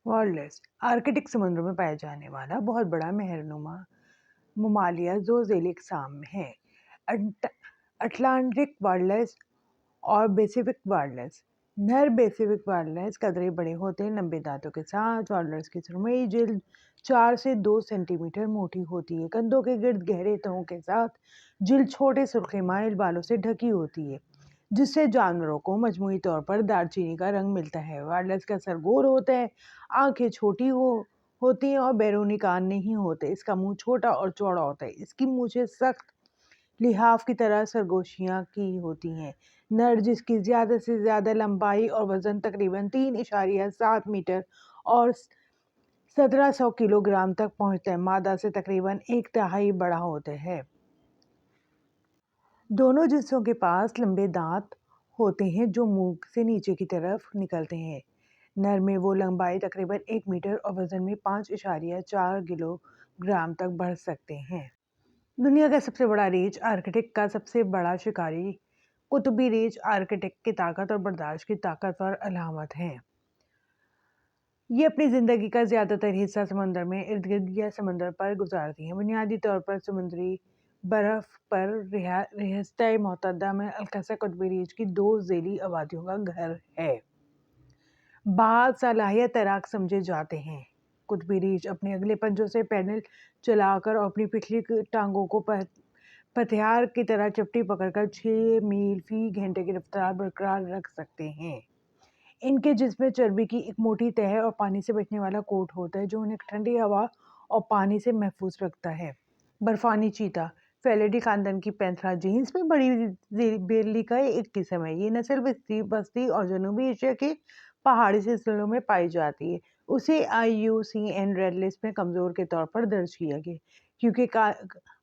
Walrus Arctic समुद्र में पाया जाने वाला बहुत बड़ा मेहरनुमा ममालिया जो ज़ेली अक़साम में है। अटलांटिक वॉलरस और पैसिफिक वॉलरस। नर पैसिफिक वॉलरस कतरे बड़े होते हैं, लंबे दांतों के साथ। वॉलरस की सुरमई जिल्द 4 से 2 सेंटीमीटर मोटी होती है। कंधों के गिर्द गहरे तहों के साथ जिल्द छोटे सुर्ख माइल बालों से ढकी होती है, जिससे जानवरों को मजमूई तौर पर दालचीनी का रंग मिलता है। वॉलरस का सर गोल होता है, आंखें छोटी होती हैं और बैरूनी कान नहीं होते। इसका मुंह छोटा और चौड़ा होता है। इसकी मूंछें सख्त लिहाफ की तरह सरगोशियां की होती हैं। नर, जिसकी ज़्यादा से ज़्यादा लंबाई और वज़न तकरीबन 3.7 मीटर और 1700 किलोग्राम तक पहुंचता है, मादा से तकरीबन 1/3 बड़ा होता है। दोनों जिन्सों के पास लंबे दांत होते हैं जो मुंह से नीचे की तरफ निकलते हैं। नर में वो लंबाई तकरीबन 1 मीटर और वज़न में 5.4 किलोग्राम तक बढ़ सकते हैं। दुनिया का सबसे बड़ा रीछ आर्कटिक का सबसे बड़ा शिकारी कुतुबी रीछ आर्कटिक की ताकत और बर्दाश्त की ताकतवर अलामत है। ये अपनी ज़िंदगी का ज़्यादातर हिस्सा समुद्र में इर्द गिर्द या समुद्र पर गुजारती हैं। बुनियादी तौर पर समुद्री बर्फ पर रियासत मुत्तहदा में अल-क़सा कुतुबी रीछ की 2 ज़ेली आबादियों का घर है। बाद सालाहियत तैराक समझे जाते हैं। कुतुबी रीछ अपने अगले पंजों से पैडल चलाकर और अपनी पिछली टांगों को पतवार की तरह चपटी पकड़कर 6 मील फी घंटे की रफ्तार बरकरार रख सकते हैं। इनके जिस्म में चर्बी की एक मोटी तह और पानी से बचने वाला कोट होता है, जो उन्हें ठंडी हवा और पानी से महफूज रखता है। बर्फानी चीता फेलिडी खानदान की पैंथरा जीन्स में बड़ी बिल्ली का एक किस्म है। ये नस्ल बस्ती और जनूबी एशिया के पहाड़ी सिलसिलों में पाई जाती है। उसे IUCN रेड लिस्ट में कमज़ोर के तौर पर दर्ज किया गया, क्योंकि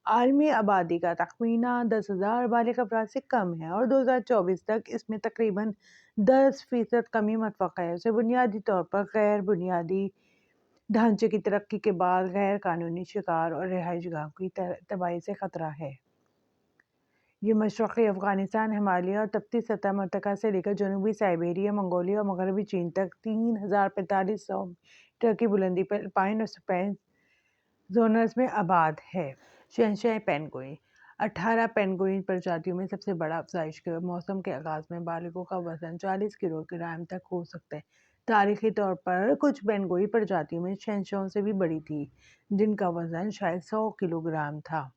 आलमी आबादी का तखमीना 10,000 बालिग अफराद से कम है और 2024 तक इसमें तकरीबन 10% कमी मुतवक्का है। उसे बुनियादी तौर पर गैर बुनियादी ढांचे की तरक्की के बाद गैर कानूनी शिकार और रिहाइशगाहों की तबाही से खतरा है। ये मशरक़ी अफ़गानिस्तान, हिमालय और तपती सतह मरतका से लेकर जनूबी साइबेरिया, मंगोलिया और मगरबी चीन तक 3,4500 मीटर की बुलंदी पर अल्पाइन और सुपाइन जोनस में आबाद है। शहंशाह पेंगुइन 18 पेंगुइन प्रजातियों में सबसे बड़ा। अफज़ाइश के मौसम के आगाज़ में बालिगों का वज़न 40 किलोग्राम तक हो सकता है। तारीख़ी तौर पर कुछ पेंगुइन प्रजातियों में शहंशाहों से भी बड़ी थी, जिनका वज़न शायद 100 किलोग्राम था।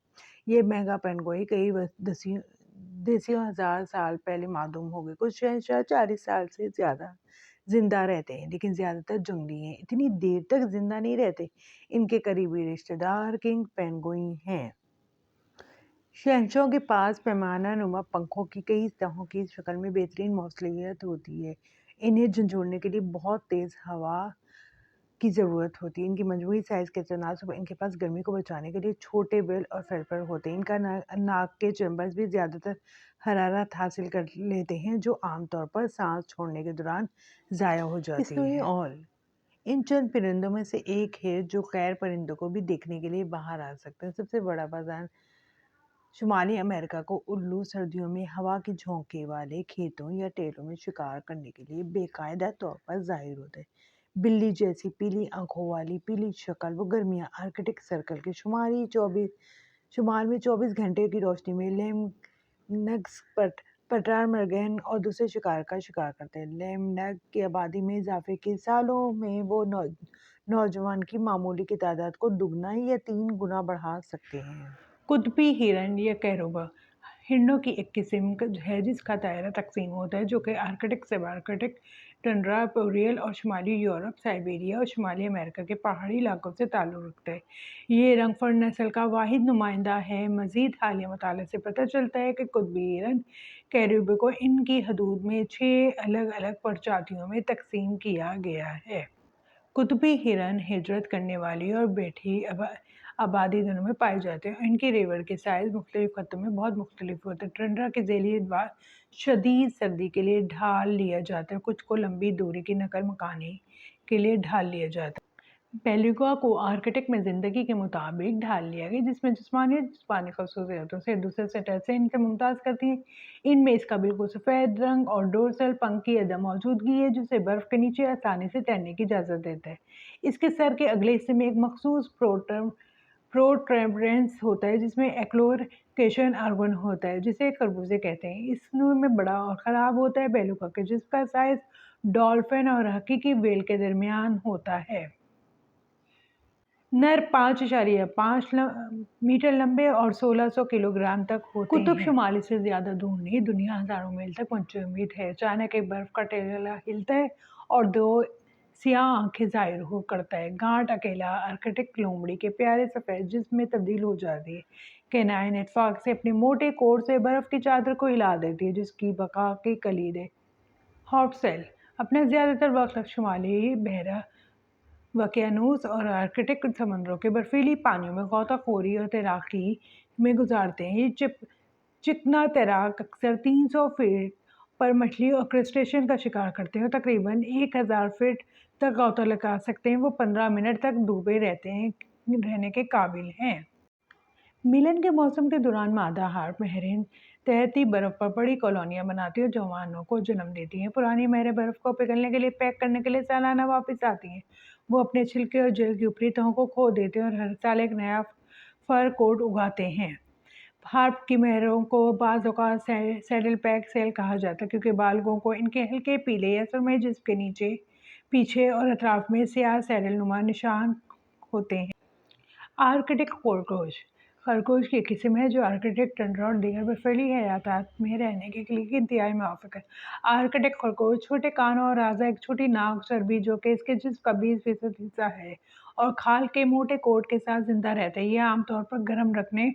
ये महंगा पेंगुइन कई दसियों हज़ार साल पहले मादूम हो गए। कुछ शहंशाह 40 साल से ज़्यादा जिंदा रहते हैं, लेकिन ज़्यादातर जंगली हैं। इतनी देर तक जिंदा नहीं रहते। इनके करीबी रिश्तेदार किंग पेंगुइन हैं। शहंशाहों के पास पैमाना नुमा पंखों की कई तहों की शक्ल में बेहतरीन मौसलियत होती है। इन्हें झंझोड़ने के लिए बहुत तेज़ हवा की ज़रूरत होती है। इनकी मजमूई साइज़ के तनासब इनके पास गर्मी को बचाने के लिए छोटे बिल और फेफड़ होते हैं। इनका नाक के चैम्बर्स भी ज़्यादातर हरारत हासिल कर लेते हैं, जो आमतौर पर सांस छोड़ने के दौरान ज़ाया हो जाती है। इन चंद परिंदों में से एक है जो गैर परिंदों को भी देखने के लिए बाहर आ सकते हैं। सबसे बड़ा बाजार शुमाली अमेरिका को उल्लू सर्दियों में हवा के झोंके वाले खेतों या टेलों में शिकार करने के लिए बेकायदा तौर पर जाहिर होता है। बिल्ली जैसी पीली आंखों वाली पीली शक्ल वो गर्मियाँ आर्कटिक सर्कल के शुमाल में 24 घंटे की रोशनी में लेमनग्स पटारमर्गन और दूसरे शिकार का शिकार करते हैं। लेमनग की आबादी में इजाफे के सालों में वो नौजवान की मामूली की तादाद को दुगना या 3 गुना बढ़ा सकते हैं। कुतुबी हिरन या कैरोबा हिरणों की एक किस्म है जिसका दायरा तकसीम होता है, जो कि आर्कटिक, सब आर्कटिक, टंड्रा, बोरियल और शुमाली यूरोप, साइबेरिया और शुमाली अमेरिका के पहाड़ी इलाकों से ताल्लुक़ रखता है। ये रंगफर नस्ल का वाहिद नुमाइंदा है। मज़ीद हालिया मुताले से पता चलता है कि कुतुबी हिरन कैरोबा को इनकी हदूद में 6 अलग अलग प्रजातियों में तकसीम किया गया है। कुतुबी हिरन हिजरत करने वाली और बैठी आबादी दोनों में पाए जाते हैं। इनके रेवड़ के साइज़ मुख्तलिफ खत्तों में बहुत मुख्तलिफ होते हैं। टंड्रा के ज़ेली शदीद सर्दी के लिए ढाल लिया जाता है। कुछ को लंबी दूरी की नकल मकानी के लिए ढाल लिया जाता है। बेलुगा को आर्कटिक में ज़िंदगी के मुताबिक ढाल लिया गया, जिसमें जिस्मानी खसूसियतों से दूसरे सेटर से इनसे मुमताज़ करती हैं। इनमें इसका बिल्कुल सफ़ेद रंग और डोर्सल पंख की अदम मौजूदगी है, जिसे बर्फ़ के नीचे आसानी से तैरने की इजाज़त देता है। इसके सर के अगले हिस्से में एक मखसूस प्रोट्रेबरेंस होता है, जिसमें एक्लोकेशन ऑर्गन होता है, जिसे खरबूजे कहते हैं। इस नूर में बड़ा और ख़राब होता है बेलुगा के, जिसका साइज़ डॉल्फिन और हकीकी व्हेल के दरमियान होता है। नर 5.5 मीटर लंबे और 1600 किलोग्राम तक होते हैं। कुतुब शुमाली से ज़्यादा दूर नहीं, दुनिया हज़ारों मील तक पहुंची उम्मीद है। अचानक एक बर्फ का टेला हिलता है और 2 सियाह आंखें ज़ाहिर हो करता है। गांठ अकेला आर्कटिक लोमड़ी के प्यारे सफ़ेद जिस्म में तब्दील हो जाती है। कैनाइन इत्फाक से अपने मोटे कोट से बर्फ की चादर को हिला देती है, जिसकी बका की कलीद है। हॉट सेल अपना ज़्यादातर वक्त शुमाली बहरा वकियानूस और आर्कटिक समुद्रों के बर्फीली पानियों में गोताखोरी और तैराकी में गुजारते हैं। ये चिकना तैराक अक्सर 300 फीट पर मछली और क्रस्टेशियन का शिकार करते हैं और तकरीबन 1000 फीट तक गोता लगा सकते हैं। वो 15 मिनट तक डूबे रहने के काबिल हैं। मिलन के मौसम के दौरान मादा हार्प महरें तहती बर्फ पर बड़ी कॉलोनियां बनाती हैं और जवानों को जन्म देती हैं। पुरानी महरें बर्फ को पिघलने के लिए पैक करने के लिए सालाना वापस आती हैं। वो अपने छिलके और जेल की ऊपरी तहों को खो देते हैं और हर साल एक नया फर कोट उगाते हैं। हार्प की महरों को बाज़ औक़ात सैडल पैक सेल कहा जाता है, क्योंकि बालगों को इनके हल्के पीले या सुरमई जिस्म के नीचे, पीछे और अतराफ में स्याह सैडल नुमा निशान होते हैं। आर्कटिक खरगोश खरगोश की किस्म है जो आर्कटिक टंड्रा और दीगर बर्फीली हयातात में रहने के लिए इंतहाई मुवाफ़िक है। आर्कटिक खरगोश छोटे कानों और राजा एक छोटी नाक चर्बी जो कि इसके जिस्म का 20% हिस्सा है और खाल के मोटे कोट के साथ जिंदा रहता है। यह आमतौर पर गर्म रखने